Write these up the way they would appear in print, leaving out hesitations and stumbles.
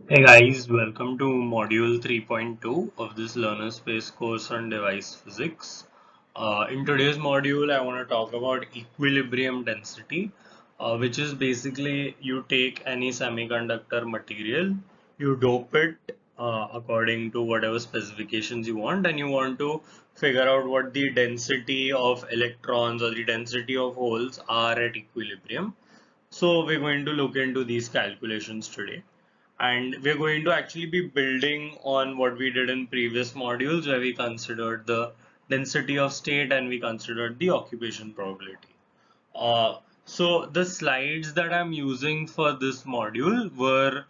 Hey guys, welcome to module 3.2 of this learner space course on device physics. In today's module, I want to talk about equilibrium density, which is basically you take any semiconductor material, you dope it according to whatever specifications you want, and you want to figure out what the density of electrons or the density of holes are at equilibrium. So we're going to look into these calculations today. And we're going to actually be building on what we did in previous modules where we considered the density of state and we considered the occupation probability. So the slides that I'm using for this module were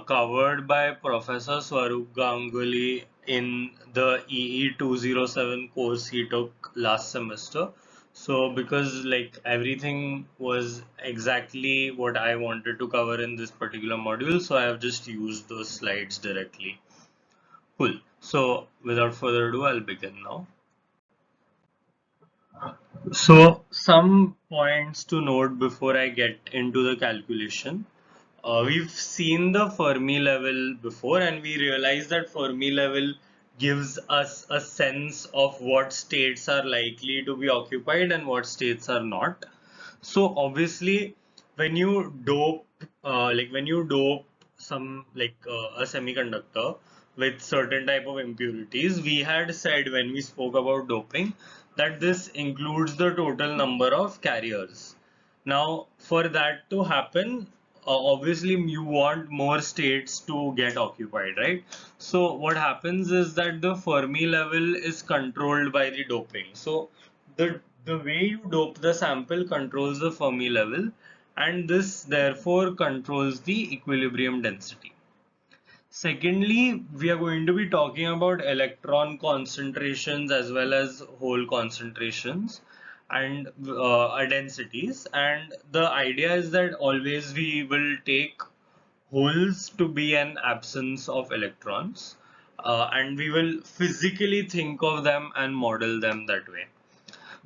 covered by Professor Swarup Ganguly in the EE 207 course he took last semester. So because like everything was exactly what I wanted to cover in this particular module, so I have just used those slides directly. Cool. So without further ado, I'll begin now. So some points to note before I get into the calculation. We've seen the Fermi level before and we realize that Fermi level gives us a sense of what states are likely to be occupied and what states are not. So obviously when you dope when you dope a semiconductor with certain type of impurities, we had said when we spoke about doping that this includes the total number of carriers. Now, for that to happen, obviously you want more states to get occupied, right? So what happens is that the Fermi level is controlled by the doping. So the way you dope the sample controls the Fermi level, and this therefore controls the equilibrium density. Secondly, we are going to be talking about electron concentrations as well as hole concentrations and densities. And the idea is that always we will take holes to be an absence of electrons, and we will physically think of them and model them that way.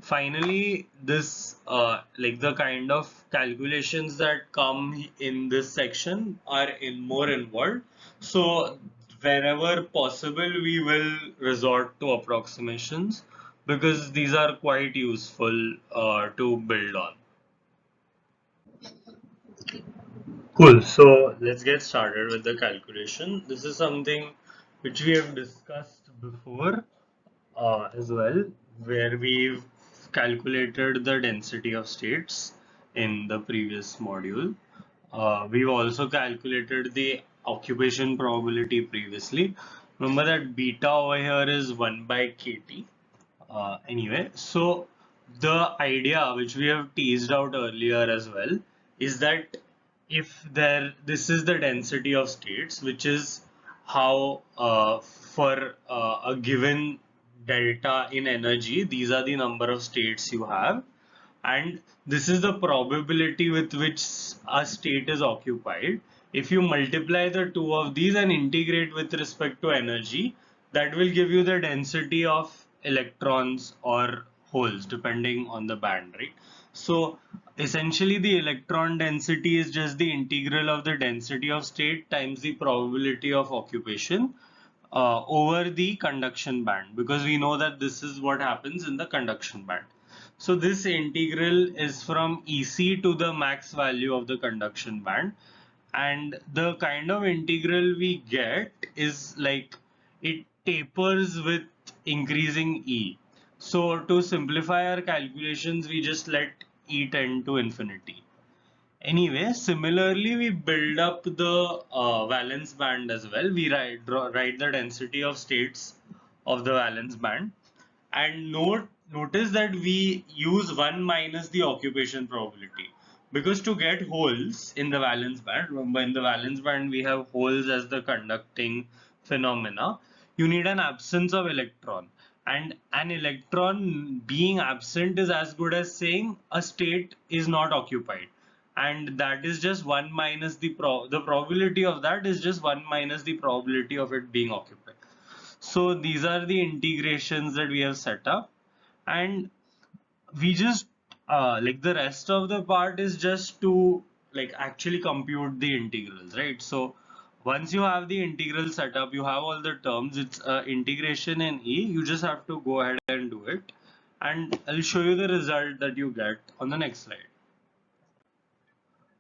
Finally, this the kind of calculations that come in this section are in more involved. So wherever possible, we will resort to approximations because these are quite useful to build on. Cool. So let's get started with the calculation. This is something which we have discussed before as well, where we've calculated the density of states in the previous module. We've also calculated the occupation probability previously. Remember that beta over here is 1 by kt. Anyway, so the idea which we have teased out earlier as well is that if this is the density of states, which is how for a given delta in energy, these are the number of states you have, and this is the probability with which a state is occupied. If you multiply the two of these and integrate with respect to energy, that will give you the density of electrons or holes depending on the band, right? So essentially the electron density is just the integral of the density of state times the probability of occupation over the conduction band, because we know that this is what happens in the conduction band. So this integral is from EC to the max value of the conduction band, and the kind of integral we get is like it tapers with increasing E. So to simplify our calculations, we just let E tend to infinity. Anyway, similarly, we build up the valence band as well. We write the density of states of the valence band, and notice that we use 1 minus the occupation probability, because to get holes in the valence band, remember in the valence band we have holes as the conducting phenomena, you need an absence of electron, and an electron being absent is as good as saying a state is not occupied, and that is just 1 minus the probability of that is just 1 minus the probability of it being occupied. So these are the integrations that we have set up, and we just the rest of the part is just to like actually compute the integrals, right? So Once you have the integral set up, you have all the terms, it's integration in E. You just have to go ahead and do it. And I'll show you the result that you get on the next slide.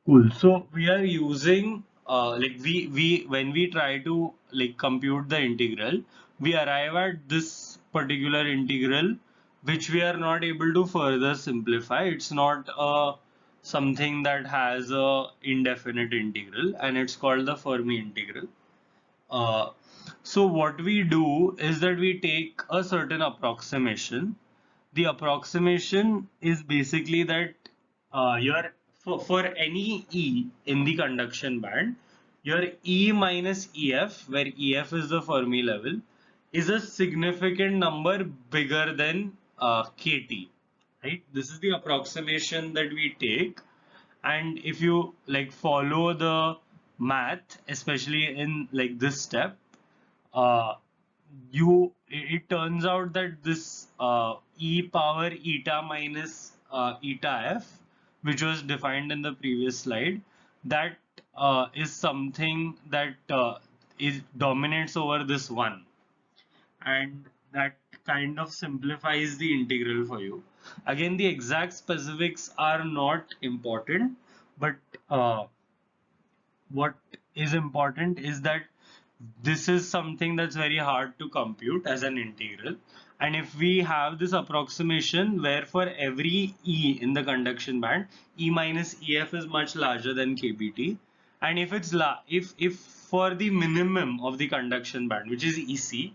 Cool. So we are using like we when we try to like compute the integral, we arrive at this particular integral, which we are not able to further simplify. It's not something that has a indefinite integral, and it's called the Fermi integral. Uh, so what we do is that we take a certain approximation. The approximation is basically that your for any E in the conduction band, your E minus EF, where EF is the Fermi level, is a significant number bigger than KT. Right? This is the approximation that we take, and if you like follow the math, especially in like this step, uh, it turns out that this e power eta minus eta f, which was defined in the previous slide, that is something that is dominates over this one, and that kind of simplifies the integral for you. Again, the exact specifics are not important, but uh, what is important is that this is something that's very hard to compute as an integral. And if we have this approximation where for every E in the conduction band, E minus EF is much larger than KBT. And if it's if for the minimum of the conduction band, which is EC,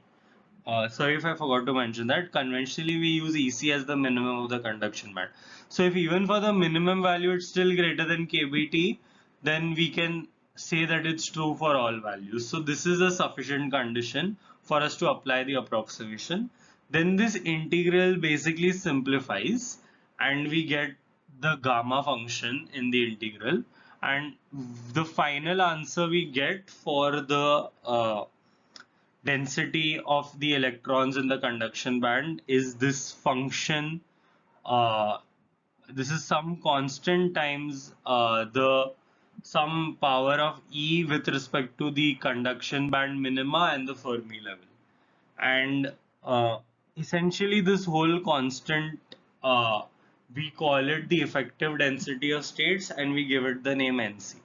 sorry if I forgot to mention that conventionally we use EC as the minimum of the conduction band. So if even for the minimum value it's still greater than KBT, then we can say that it's true for all values. So this is a sufficient condition for us to apply the approximation. Then this integral basically simplifies and we get the gamma function in the integral, and the final answer we get for the density of the electrons in the conduction band is this function. uh, this is some constant times the some power of E with respect to the conduction band minima and the Fermi level. And uh, essentially this whole constant, uh, we call it the effective density of states and we give it the name NC.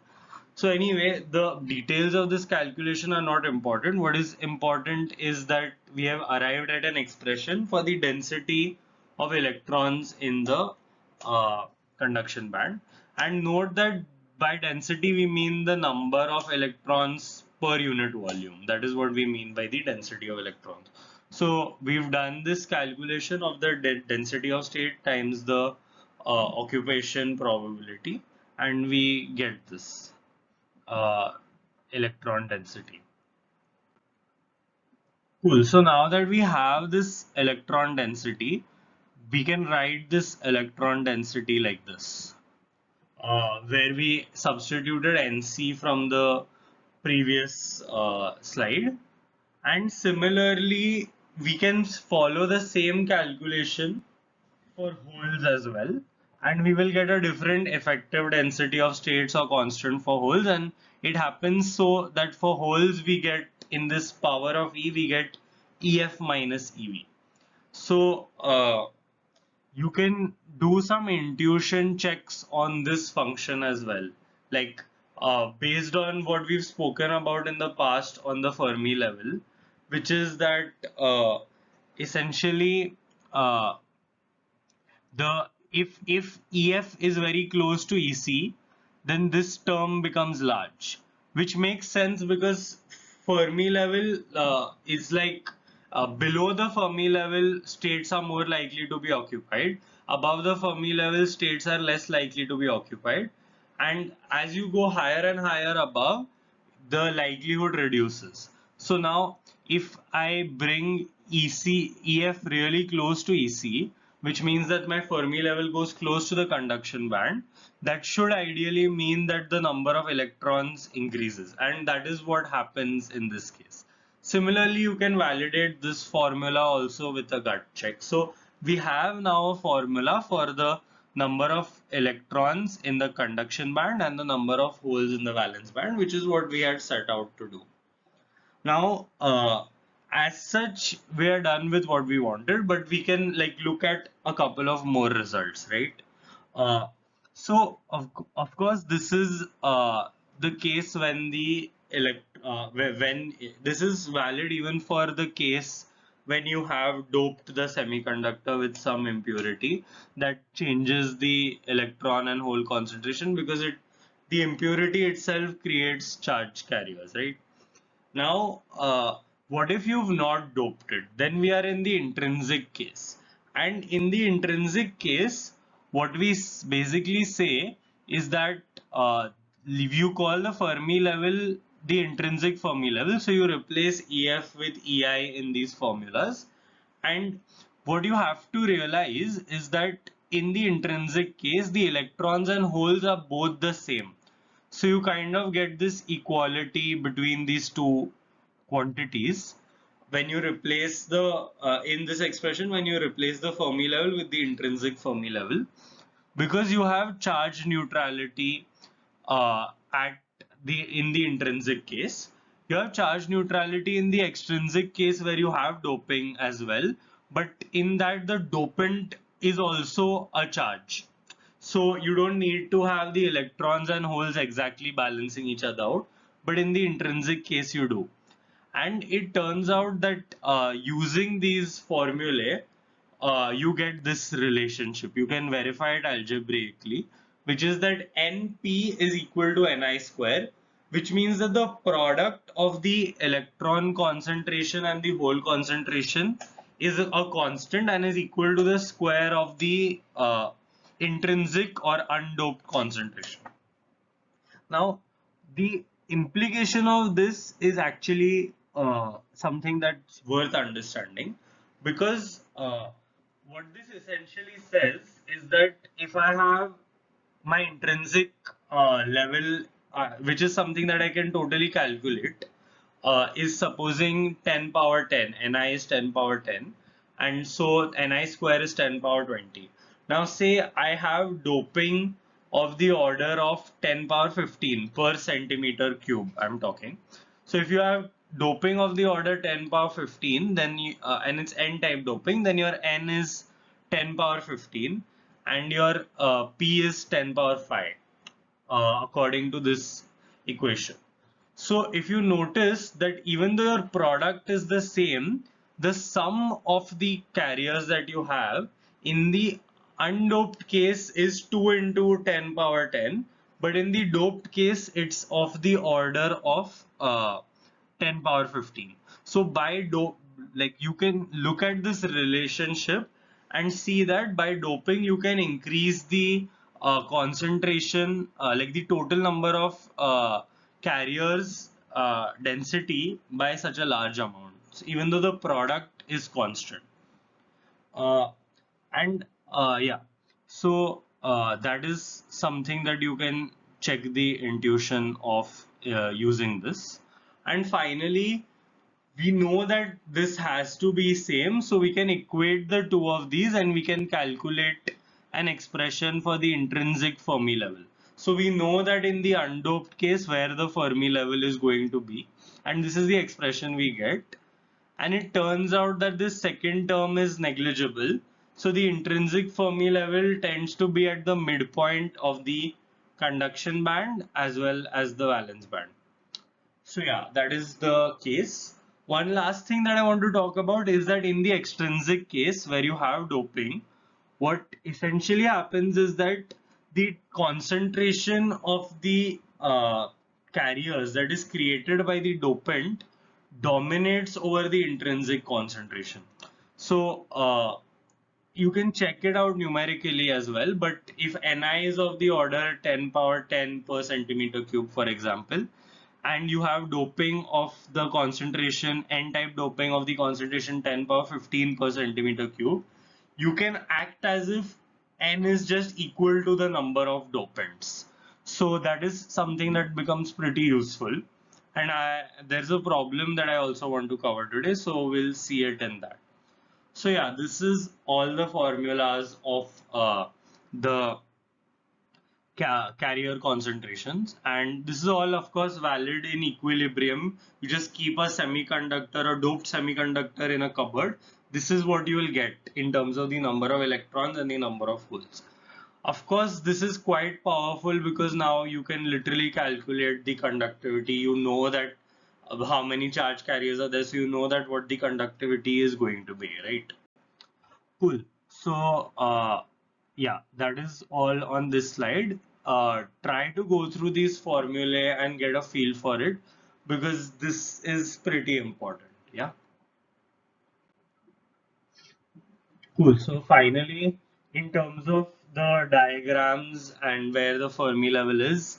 So anyway, the details of this calculation are not important. What is important is that we have arrived at an expression for the density of electrons in the conduction band. And note that by density we mean the number of electrons per unit volume. That is what we mean by the density of electrons. So we've done this calculation of the density of state times the occupation probability, and we get this uh, electron density. Cool. So now that we have this electron density, we can write this electron density like this, where we substituted NC from the previous slide. And similarly, we can follow the same calculation for holes as well, and we will get a different effective density of states or constant for holes. And it happens so that for holes we get in this power of E, we get EF minus EV. So you can do some intuition checks on this function as well, like based on what we've spoken about in the past on the Fermi level, which is that essentially uh, the if EF is very close to EC, then this term becomes large, which makes sense because Fermi level is like below the Fermi level states are more likely to be occupied. Above the Fermi level states are less likely to be occupied, and as you go higher and higher above, the likelihood reduces. So now if I bring EF really close to EC, which means that my Fermi level goes close to the conduction band, that should ideally mean that the number of electrons increases, and that is what happens in this case. Similarly, you can validate this formula also with a gut check. So we have now a formula for the number of electrons in the conduction band and the number of holes in the valence band, which is what we had set out to do. Now, as such, we are done with what we wanted, but we can like look at a couple of more results, right? Uh, so of course, this is the case when the when this is valid even for the case when you have doped the semiconductor with some impurity that changes the electron and hole concentration, because the impurity itself creates charge carriers, right? Now, what if you've not doped it? Then we are in the intrinsic case. And in the intrinsic case, what we basically say is that you call the Fermi level the intrinsic Fermi level. So you replace EF with EI in these formulas. And what you have to realize is that in the intrinsic case, the electrons and holes are both the same. So you kind of get this equality between these two quantities when you replace the in this expression, when you replace the Fermi level with the intrinsic Fermi level, because you have charge neutrality at in the intrinsic case. You have charge neutrality in the extrinsic case where you have doping as well, but in that the dopant is also a charge. So you don't need to have the electrons and holes exactly balancing each other out, but in the intrinsic case you do. And it turns out that using these formulae, you get this relationship. You can verify it algebraically, which is that Np is equal to Ni square, which means that the product of the electron concentration and the hole concentration is a constant and is equal to the square of the intrinsic or undoped concentration. Now, the implication of this is actually something that's worth understanding, because what this essentially says is that if I have my intrinsic level, which is something that I can totally calculate, is supposing 10 power 10, Ni is 10 power 10, and so Ni square is 10 power 20. Now say I have doping of the order of 10 power 15 per centimeter cube, I'm talking. So if you have doping of the order 10 power 15, then you, and it's n-type doping, then your n is 10 power 15 and your p is 10 power 5, according to this equation. So if you notice that even though your product is the same, the sum of the carriers that you have in the undoped case is 2 into 10 power 10, but in the doped case it's of the order of 10 power 15. So by like you can look at this relationship and see that by doping you can increase the concentration, like the total number of carriers density by such a large amount, so even though the product is constant. uh, and yeah, so that is something that you can check the intuition of using this. And finally, we know that this has to be same, so we can equate the two of these and we can calculate an expression for the intrinsic Fermi level. So we know that in the undoped case where the Fermi level is going to be, and this is the expression we get. And it turns out that this second term is negligible. So the intrinsic Fermi level tends to be at the midpoint of the conduction band as well as the valence band. So yeah, that is the case. One last thing that I want to talk about is that in the extrinsic case where you have doping, what essentially happens is that the concentration of the carriers that is created by the dopant dominates over the intrinsic concentration. So you can check it out numerically as well, but if Ni is of the order 10 power 10 per centimeter cube, for example, and you have doping of the concentration, n-type doping of the concentration 10 power 15 per centimeter cube, you can act as if n is just equal to the number of dopants. So that is something that becomes pretty useful. And there's a problem that I also want to cover today, so we'll see it in that. So yeah, this is all the formulas of the carrier concentrations, and this is all of course valid in equilibrium. You just keep a semiconductor, a doped semiconductor in a cupboard. This is what you will get in terms of the number of electrons and the number of holes. Of course, this is quite powerful because now you can literally calculate the conductivity. You know that how many charge carriers are there, so you know that what the conductivity is going to be, right? Cool. So, yeah, that is all on this slide. Try to go through these formulae and get a feel for it because this is pretty important. Yeah. Cool. So finally, in terms of the diagrams and where the Fermi level is,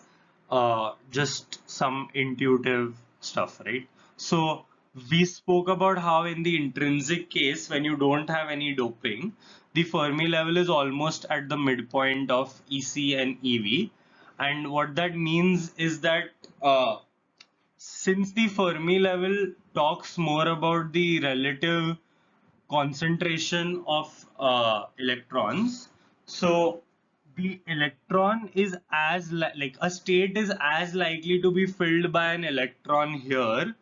just some intuitive stuff, right? So we spoke about how in the intrinsic case, when you don't have any doping, the Fermi level is almost at the midpoint of EC and EV. And what that means is that since the Fermi level talks more about the relative concentration of electrons. So the electron is as like a state is as likely to be filled by an electron here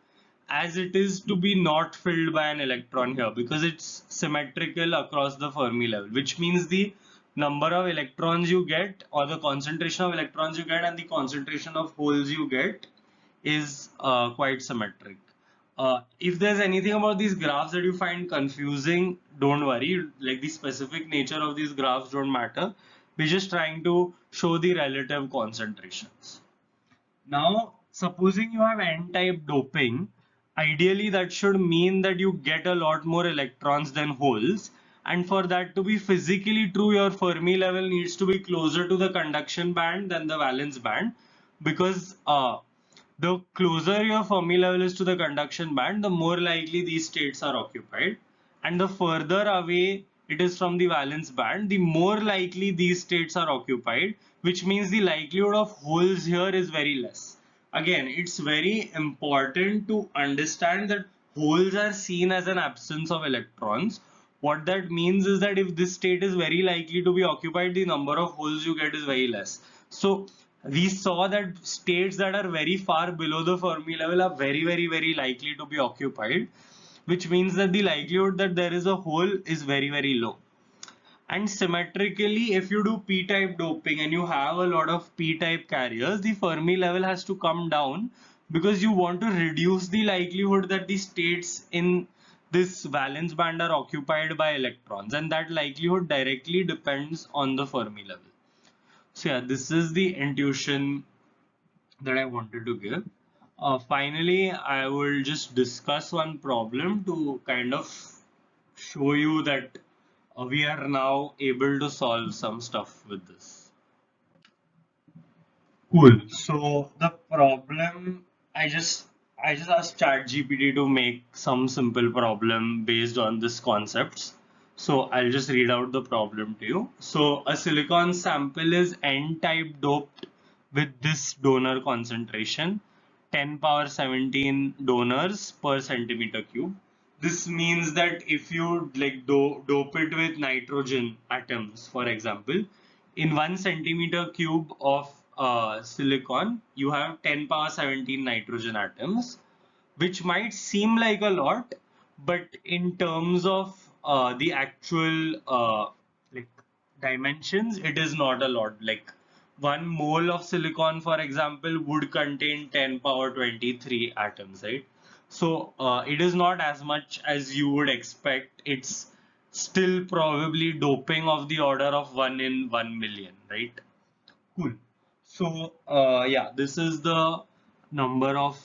as it is to be not filled by an electron here, because it's symmetrical across the Fermi level, which means the number of electrons you get, or the concentration of electrons you get, and the concentration of holes you get is quite symmetric. If there's anything about these graphs that you find confusing, don't worry. Like, the specific nature of these graphs don't matter. We're just trying to show the relative concentrations. Now, supposing you have n-type doping, ideally that should mean that you get a lot more electrons than holes. And for that to be physically true, your Fermi level needs to be closer to the conduction band than the valence band, because the closer your Fermi level is to the conduction band, the more likely these states are occupied. And the further away it is from the valence band, the more likely these states are occupied, which means the likelihood of holes here is very less. Again, it's very important to understand that holes are seen as an absence of electrons. What that means is that if this state is very likely to be occupied, the number of holes you get is very less. So we saw that states that are very far below the Fermi level are very likely to be occupied, which means that the likelihood that there is a hole is very low. And symmetrically, if you do p-type doping and you have a lot of p-type carriers, the Fermi level has to come down because you want to reduce the likelihood that the states in this valence band are occupied by electrons, and that likelihood directly depends on the Fermi level. So yeah, this is the intuition that I wanted to give. Finally, I will just discuss one problem to kind of show you that we are now able to solve some stuff with this. Cool. So the problem, I just asked ChatGPT to make some simple problem based on this concepts. So I'll just read out the problem to you. So a silicon sample is n-type doped with this donor concentration, 10 power 17 donors per centimeter cube. This means that if you like dope it with nitrogen atoms, for example, in 1 centimeter cube of silicon, you have 10 power 17 nitrogen atoms, which might seem like a lot, but in terms of the actual like dimensions, it is not a lot. Like, 1 mole of silicon, for example, would contain 10 power 23 atoms, right? So it is not as much as you would expect. It's still probably doping of the order of 1 in 1 million, right? Cool. So yeah, this is the number of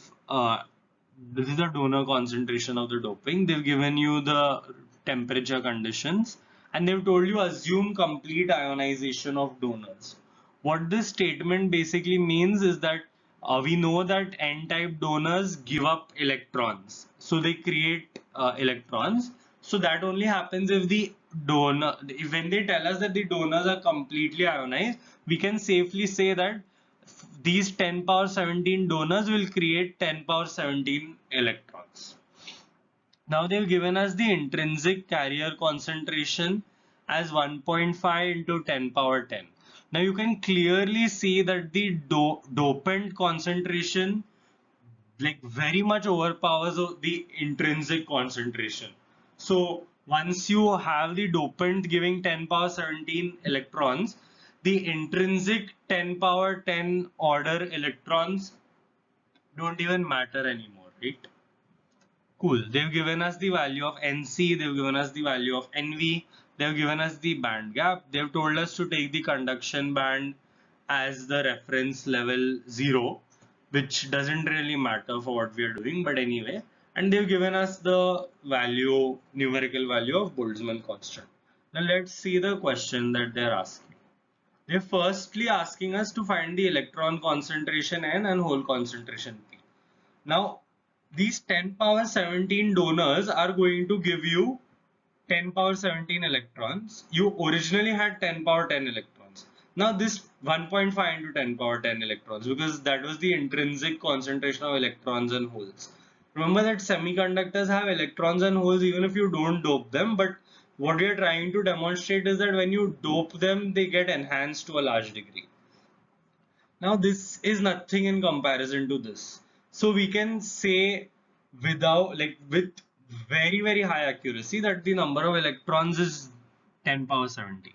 this is the donor concentration of the doping. They've given you the temperature conditions, and they've told you assume complete ionization of donors. What this statement basically means is that we know that n-type donors give up electrons, so they create electrons. So that only happens if the donor, when they tell us that the donors are completely ionized, we can safely say that these 10 power 17 donors will create 10 power 17 electrons. Now they've given us the intrinsic carrier concentration as 1.5 into 10 power 10. Now you can clearly see that the dopant concentration like very much overpowers the intrinsic concentration. So once you have the dopant giving 10 power 17 electrons, the intrinsic 10 power 10 order electrons don't even matter anymore, right? Cool. They've given us the value of Nc, they've given us the value of Nv, they've given us the band gap, they've told us to take the conduction band as the reference level 0, which doesn't really matter for what we are doing, but anyway. And they've given us the value, numerical value of Boltzmann constant. Now let's see the question that they're asking. They're firstly asking us to find the electron concentration N and hole concentration P. Now, these 10 power 17 donors are going to give you 10 power 17 electrons. You originally had 10 power 10 electrons. Now this 1.5 into 10 power 10 electrons, because that was the intrinsic concentration of electrons and holes. Remember that semiconductors have electrons and holes even if you don't dope them, but what we are trying to demonstrate is that when you dope them, they get enhanced to a large degree. Now this is nothing in comparison to this. So we can say without with very high accuracy that the number of electrons is 10 power 17.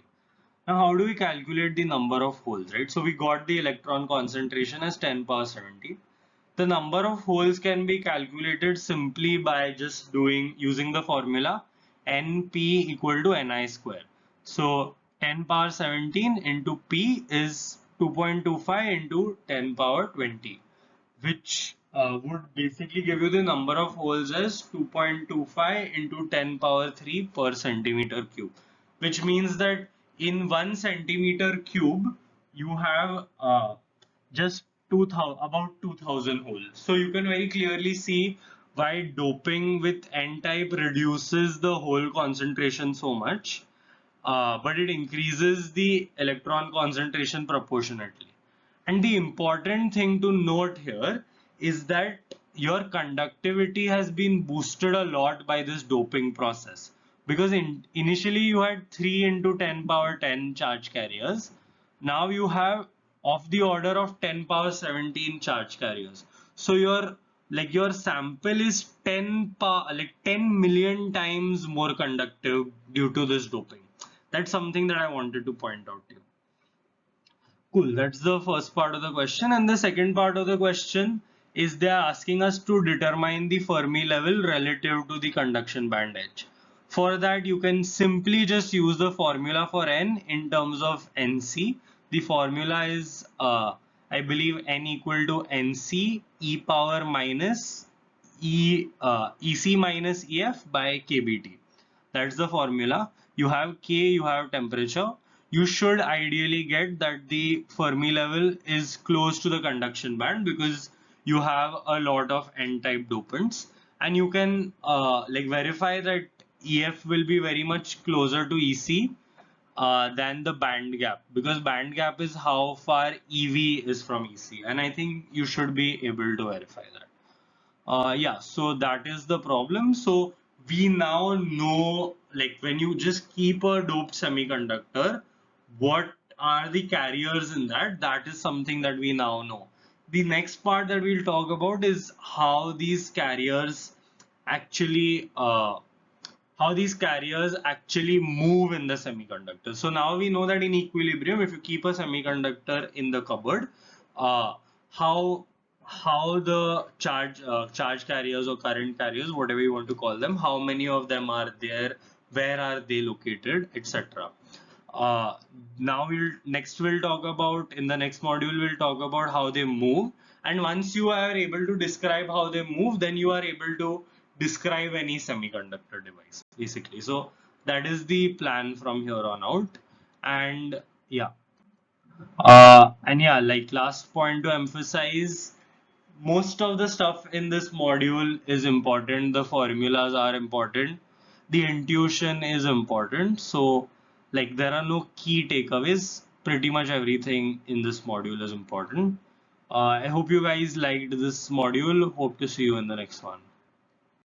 Now how do we calculate the number of holes, right? So we got the electron concentration as 10 power 17. The number of holes can be calculated simply by just using the formula Np equal to Ni square. So 10 power 17 into P is 2.25 into 10 power 20, which would basically give you the number of holes as 2.25 into 10 power 3 per centimeter cube, which means that in 1 centimeter cube you have just 2000, about 2000 holes. So you can very clearly see why doping with N-type reduces the hole concentration so much, but it increases the electron concentration proportionately. And the important thing to note here is that your conductivity has been boosted a lot by this doping process, because initially you had 3 into 10 power 10 charge carriers. Now you have of the order of 10 power 17 charge carriers. So your sample is 10 million times more conductive due to this doping. That's something that I wanted to point out to you. Cool, that's the first part of the question. And the second part of the question is they are asking us to determine the Fermi level relative to the conduction band edge. For that, you can simply just use the formula for N in terms of Nc. The formula is, I believe, N equal to Nc e power minus Ec minus Ef by kBt. That's the formula. You have K, you have temperature. You should ideally get that the Fermi level is close to the conduction band because you have a lot of N-type dopants, and you can verify that EF will be very much closer to EC than the band gap, because band gap is how far EV is from EC, and I think you should be able to verify that. Yeah, so that is the problem. So we now know, like when you just keep a doped semiconductor, what are the carriers in that? That is something that we now know. The next part that we'll talk about is actually how these carriers actually move in the semiconductor. So now we know that in equilibrium, if you keep a semiconductor in the cupboard, uh, how the charge carriers or current carriers, whatever you want to call them, how many of them are there, where are they located, etc. Now we'll talk about, in the next module we'll talk about how they move, and once you are able to describe how they move, then you are able to describe any semiconductor device basically. So that is the plan from here on out. And yeah, like last point to emphasize, most of the stuff in this module is important. The formulas are important, the intuition is important. So like there are no key takeaways. Pretty much everything in this module is important. I hope you guys liked this module. Hope to see you in the next one.